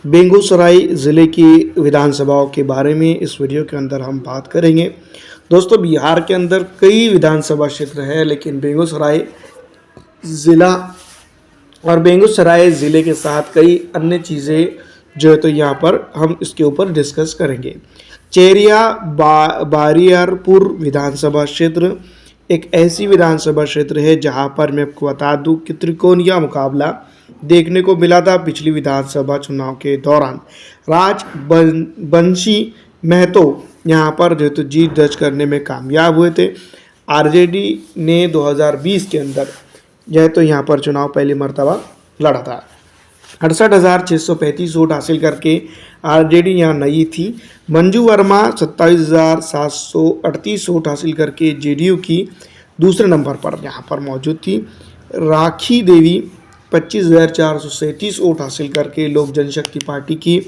बेगूसराय ज़िले की विधानसभाओं के बारे में इस वीडियो के अंदर हम बात करेंगे। दोस्तों, बिहार के अंदर कई विधानसभा क्षेत्र है, लेकिन बेगूसराय ज़िला और बेगूसराय ज़िले के साथ कई अन्य चीज़ें जो है तो यहाँ पर हम इसके ऊपर डिस्कस करेंगे। चेरिया बारियारपुर विधानसभा क्षेत्र एक ऐसी विधानसभा क्षेत्र है जहाँ पर मैं आपको बता दूँ कि त्रिकोणीय मुकाबला देखने को मिला था पिछली विधानसभा चुनाव के दौरान। बंशी महतो यहाँ पर जो तो जीत दर्ज करने में कामयाब हुए थे। आरजेडी ने 2020 के अंदर यह तो यहाँ पर चुनाव पहली मर्तबा लड़ा था। 68,635 वोट हासिल करके आरजेडी यहाँ नई थी। मंजू वर्मा 27,738 वोट हासिल करके जेडीयू की दूसरे नंबर पर यहाँ पर मौजूद थी। राखी देवी 25,437 वोट हासिल करके लोक जनशक्ति पार्टी की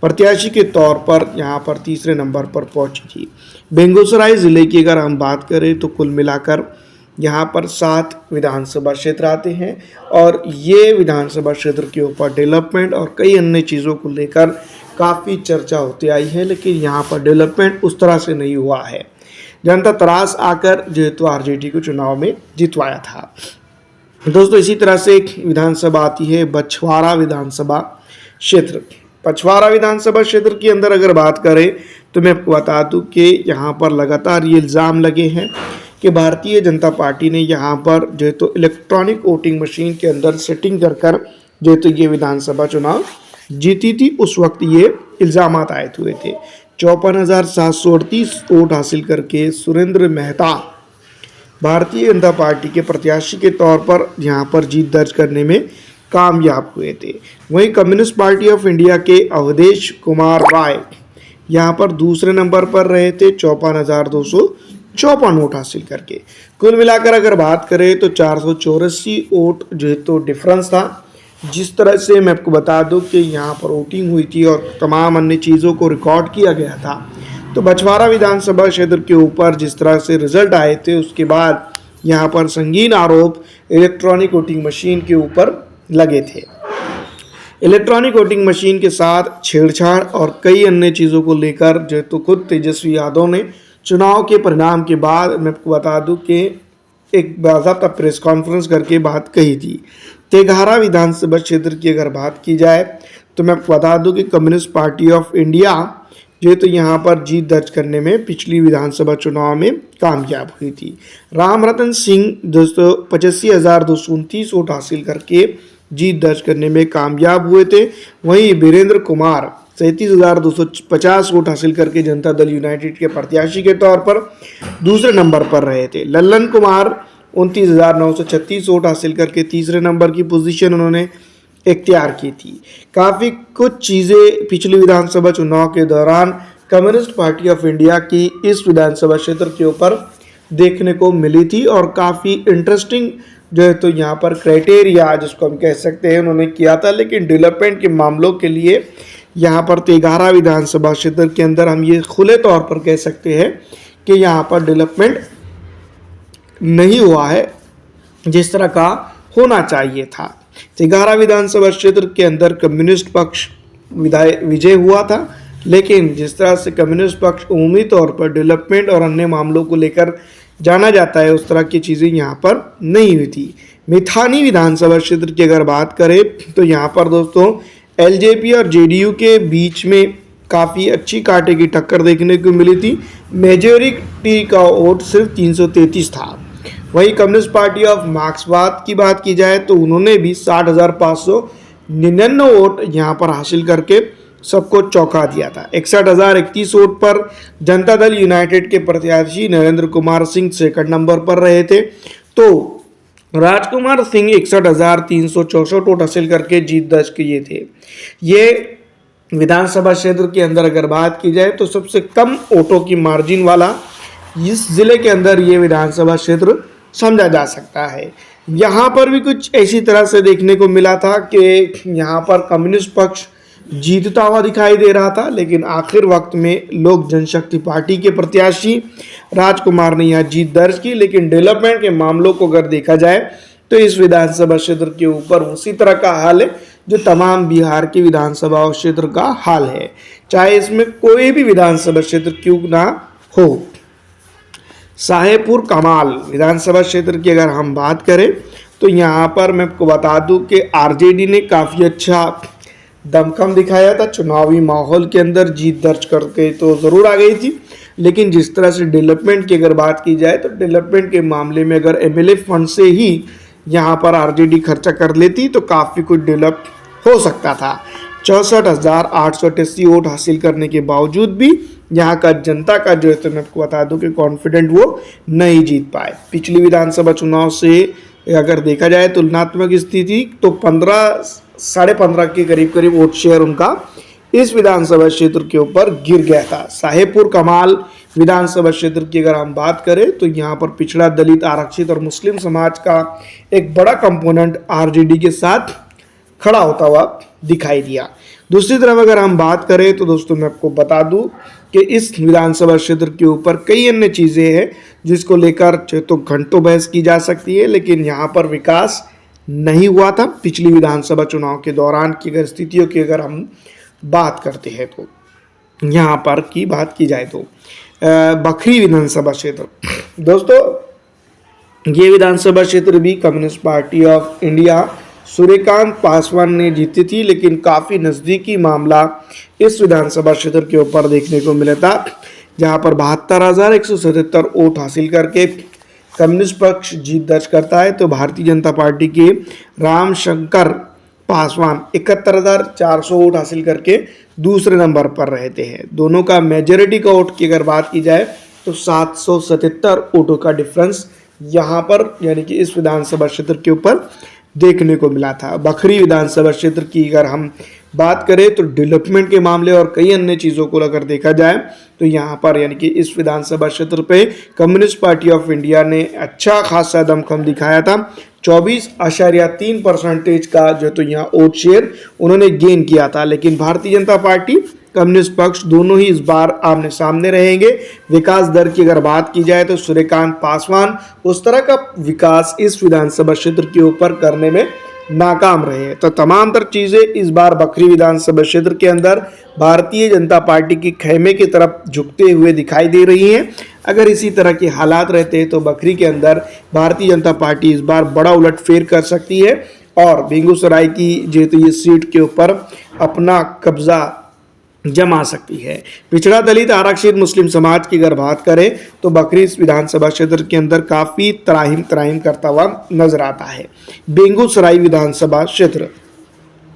प्रत्याशी के तौर पर यहाँ पर तीसरे नंबर पर पहुंची थी। बेगूसराय ज़िले की अगर हम बात करें तो कुल मिलाकर यहाँ पर 7 विधानसभा क्षेत्र आते हैं और ये विधानसभा क्षेत्र के ऊपर डेवलपमेंट और कई अन्य चीज़ों को लेकर काफ़ी चर्चा होती आई है, लेकिन यहाँ पर डेवलपमेंट उस तरह से नहीं हुआ है। जनता त्रास आकर जो तो आरजेडी को चुनाव में जितवाया था। दोस्तों, इसी तरह से एक विधानसभा आती है बछवाड़ा विधानसभा क्षेत्र। बछवाड़ा विधानसभा क्षेत्र के अंदर अगर बात करें तो मैं आपको बता दूं कि यहाँ पर लगातार ये इल्ज़ाम लगे हैं कि भारतीय जनता पार्टी ने यहाँ पर जो है तो इलेक्ट्रॉनिक वोटिंग मशीन के अंदर सेटिंग कर जो है तो ये विधानसभा चुनाव जीती थी। उस वक्त ये इल्ज़ाम आयद हुए थे। 54,738 वोट हासिल करके सुरेंद्र मेहता भारतीय जनता पार्टी के प्रत्याशी के तौर पर यहाँ पर जीत दर्ज करने में कामयाब हुए थे। वहीं कम्युनिस्ट पार्टी ऑफ इंडिया के अवधेश कुमार राय यहाँ पर दूसरे नंबर पर रहे थे 54,254 वोट हासिल करके। कुल मिलाकर अगर बात करें तो 484 वोट जो है तो डिफरेंस था। जिस तरह से मैं आपको बता दूं कि यहाँ पर वोटिंग हुई थी और तमाम अन्य चीज़ों को रिकॉर्ड किया गया था, तो बछवाड़ा विधानसभा क्षेत्र के ऊपर जिस तरह से रिजल्ट आए थे उसके बाद यहाँ पर संगीन आरोप इलेक्ट्रॉनिक वोटिंग मशीन के ऊपर लगे थे। इलेक्ट्रॉनिक वोटिंग मशीन के साथ छेड़छाड़ और कई अन्य चीज़ों को लेकर जो तो खुद तेजस्वी यादव ने चुनाव के परिणाम के बाद मैं आपको बता दूं कि एक बाज़ाब्ता प्रेस कॉन्फ्रेंस करके बात कही थी। तेघारा विधानसभा क्षेत्र की अगर बात की जाए तो मैं आपको बता दूं कि कम्युनिस्ट पार्टी ऑफ इंडिया जो तो यहाँ पर जीत दर्ज करने में पिछली विधानसभा चुनाव में कामयाब हुई थी। राम रतन सिंह दोस्तों 85,229 वोट हासिल करके जीत दर्ज करने में कामयाब हुए थे। वहीं वीरेंद्र कुमार 37,250 वोट हासिल करके जनता दल यूनाइटेड के प्रत्याशी के तौर पर दूसरे नंबर पर रहे थे। लल्लन कुमार 29,936 वोट हासिल करके तीसरे नंबर की पोजीशन उन्होंने इख्तियार की थी। काफ़ी कुछ चीज़ें पिछली विधानसभा चुनाव के दौरान कम्युनिस्ट पार्टी ऑफ इंडिया की इस विधानसभा क्षेत्र के ऊपर देखने को मिली थी और काफ़ी इंटरेस्टिंग जो है तो यहाँ पर क्राइटेरिया जिसको हम कह सकते हैं उन्होंने किया था। लेकिन डेवलपमेंट के मामलों के लिए यहाँ पर तेघारा विधानसभा क्षेत्र के अंदर हम ये खुले तौर पर कह सकते हैं कि यहाँ पर डेवलपमेंट नहीं हुआ है जिस तरह का होना चाहिए था। तेघारा विधानसभा क्षेत्र के अंदर कम्युनिस्ट पक्ष विजय हुआ था, लेकिन जिस तरह से कम्युनिस्ट पक्ष उमूमी तौर पर डेवलपमेंट और अन्य मामलों को लेकर जाना जाता है उस तरह की चीज़ें यहाँ पर नहीं हुई थी। मिथानी विधानसभा क्षेत्र की अगर बात करें तो यहाँ पर दोस्तों एलजेपी और जेडीयू के बीच में काफ़ी अच्छी कांटे की टक्कर देखने को मिली थी। मेजॉरिटी का वोट सिर्फ 333 था। वहीं कम्युनिस्ट पार्टी ऑफ मार्क्सवाद की बात की जाए तो उन्होंने भी 60,599 वोट यहाँ पर हासिल करके सबको चौंका दिया था। 61,031 वोट पर जनता दल यूनाइटेड के प्रत्याशी नरेंद्र कुमार सिंह सेकंड नंबर पर रहे थे, तो राजकुमार सिंह 61,364 वोट हासिल करके जीत दर्ज किए थे। ये विधानसभा क्षेत्र के अंदर अगर बात की जाए तो सबसे कम वोटों की मार्जिन वाला इस जिले के अंदर ये विधानसभा क्षेत्र समझा जा सकता है। यहाँ पर भी कुछ ऐसी तरह से देखने को मिला था कि यहाँ पर कम्युनिस्ट पक्ष जीतता हुआ दिखाई दे रहा था, लेकिन आखिर वक्त में लोक जनशक्ति पार्टी के प्रत्याशी राजकुमार ने यहाँ जीत दर्ज की। लेकिन डेवलपमेंट के मामलों को अगर देखा जाए तो इस विधानसभा क्षेत्र के ऊपर उसी तरह का हाल है जो तमाम बिहार के विधानसभा क्षेत्र का हाल है, चाहे इसमें कोई भी विधानसभा क्षेत्र क्यों ना हो। साहेबपुर कमाल विधानसभा क्षेत्र की अगर हम बात करें तो यहाँ पर मैं आपको बता दूं कि आरजेडी ने काफ़ी अच्छा दमखम दिखाया था, चुनावी माहौल के अंदर जीत दर्ज करके तो ज़रूर आ गई थी, लेकिन जिस तरह से डेवलपमेंट की अगर बात की जाए तो डेवलपमेंट के मामले में अगर एमएलए फंड से ही यहाँ पर आरजेडी खर्चा कर लेती तो काफ़ी कुछ डेवलप हो सकता था। 64,888 वोट हासिल करने के बावजूद भी यहाँ का जनता का जो है तो मैं आपको बता दूं कि कॉन्फिडेंट वो नहीं जीत पाए। पिछली विधानसभा चुनाव से अगर देखा जाए तुलनात्मक स्थिति तो 15.5 के करीब वोट शेयर उनका इस विधानसभा क्षेत्र के ऊपर गिर गया था। साहेबपुर कमाल विधानसभा क्षेत्र की अगर हम बात करें तो यहाँ पर पिछड़ा, दलित, आरक्षित और मुस्लिम समाज का एक बड़ा कंपोनेंट आरजेडी के साथ खड़ा होता हुआ दिखाई दिया। दूसरी तरफ अगर हम बात करें तो दोस्तों मैं आपको बता दूं कि इस विधानसभा क्षेत्र के ऊपर कई अन्य चीज़ें हैं जिसको लेकर तो घंटों बहस की जा सकती है, लेकिन यहाँ पर विकास नहीं हुआ था पिछली विधानसभा चुनाव के दौरान की अगर स्थितियों की अगर हम बात करते हैं तो यहाँ पर की बात की जाए तो बखरी विधानसभा क्षेत्र, दोस्तों ये विधानसभा क्षेत्र भी communist party of India Suryakant Paswan ने जीती थी, लेकिन काफ़ी नज़दीकी मामला इस विधानसभा क्षेत्र के ऊपर देखने को मिला था, जहां पर 72,177 वोट हासिल करके कम्युनिस्ट पक्ष जीत दर्ज करता है तो भारतीय जनता पार्टी के रामशंकर पासवान 71,400 वोट हासिल करके दूसरे नंबर पर रहते हैं। दोनों का मेजॉरिटी का वोट की अगर बात की जाए तो 777 वोटों का डिफरेंस यहाँ पर यानी कि इस विधानसभा क्षेत्र के ऊपर देखने को मिला था। बखरी विधानसभा क्षेत्र की अगर हम बात करें तो डेवलपमेंट के मामले और कई अन्य चीज़ों को अगर देखा जाए तो यहाँ पर यानी कि इस विधानसभा क्षेत्र पे कम्युनिस्ट पार्टी ऑफ इंडिया ने अच्छा खासा दमखम दिखाया था। 24.3% का जो तो यहाँ वोट शेयर उन्होंने गेन किया था, लेकिन भारतीय जनता पार्टी, कम्युनिस्ट पक्ष दोनों ही इस बार आमने सामने रहेंगे। विकास दर की अगर बात की जाए तो सूर्यकांत पासवान उस तरह का विकास इस विधानसभा क्षेत्र के ऊपर करने में नाकाम रहे हैं। तो तमाम तर चीज़ें इस बार बखरी विधानसभा क्षेत्र के अंदर भारतीय जनता पार्टी की खेमे की तरफ झुकते हुए दिखाई दे रही हैं। अगर इसी तरह के हालात रहते हैं तो बखरी के अंदर भारतीय जनता पार्टी इस बार बड़ा उलटफेर कर सकती है और बेगूसराय की जो तो ये सीट के ऊपर अपना कब्जा जमा सकती है। पिछड़ा, दलित, आरक्षित, मुस्लिम समाज की अगर बात करें तो बखरी इस विधानसभा क्षेत्र के अंदर काफ़ी तराहिम करता हुआ नजर आता है। बेगूसराय विधानसभा क्षेत्र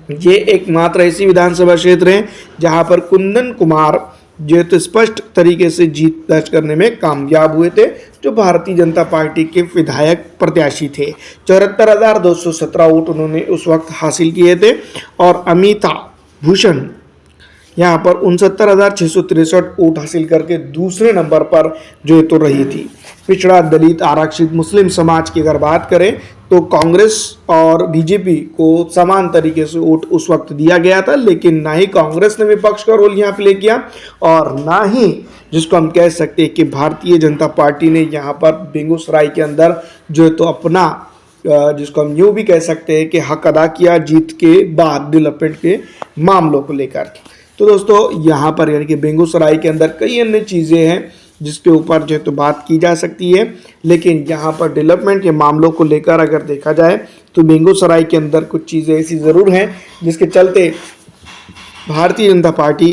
ये एकमात्र ऐसी विधानसभा क्षेत्र है जहां पर कुंदन कुमार जो तो स्पष्ट तरीके से जीत दर्ज करने में कामयाब हुए थे, जो भारतीय जनता पार्टी के विधायक प्रत्याशी थे। 74,217 वोट उन्होंने उस वक्त हासिल किए थे और अमिता भूषण यहाँ पर 69,663 वोट हासिल करके दूसरे नंबर पर जो है तो रही थी। पिछड़ा, दलित, आरक्षित, मुस्लिम समाज की अगर बात करें तो कांग्रेस और बीजेपी को समान तरीके से वोट उस वक्त दिया गया था, लेकिन ना ही कांग्रेस ने विपक्ष का रोल यहाँ प्ले किया और ना ही जिसको हम कह सकते हैं कि भारतीय जनता पार्टी ने यहाँ पर बेगूसराय के अंदर जो है तो अपना जिसको हम यूँ भी कह सकते हैं कि हक अदा किया जीत के बाद डेवलपमेंट के मामलों को लेकर। तो दोस्तों यहाँ पर यानी कि बेगूसराय के अंदर कई अन्य चीज़ें हैं जिसके ऊपर जो है तो बात की जा सकती है, लेकिन यहाँ पर डेवलपमेंट के मामलों को लेकर अगर देखा जाए तो बेगूसराय के अंदर कुछ चीज़ें ऐसी ज़रूर हैं जिसके चलते भारतीय जनता पार्टी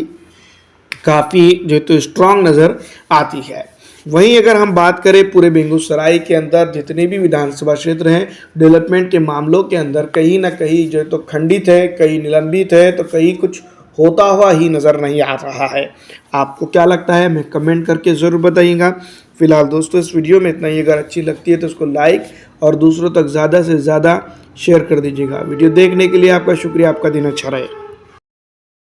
काफ़ी जो है तो स्ट्रांग नज़र आती है। वहीं अगर हम बात करें पूरे बेगूसराय के अंदर जितने भी विधानसभा क्षेत्र हैं डेवलपमेंट के मामलों के अंदर कहीं ना कहीं जो है तो खंडित है, कहीं निलंबित है, तो कहीं कुछ होता हुआ ही नज़र नहीं आ रहा है। आपको क्या लगता है मैं कमेंट करके ज़रूर बताइएगा। फिलहाल दोस्तों इस वीडियो में इतना ही। अगर अच्छी लगती है तो उसको लाइक और दूसरों तक ज़्यादा से ज़्यादा शेयर कर दीजिएगा। वीडियो देखने के लिए आपका शुक्रिया। आपका दिन अच्छा रहे।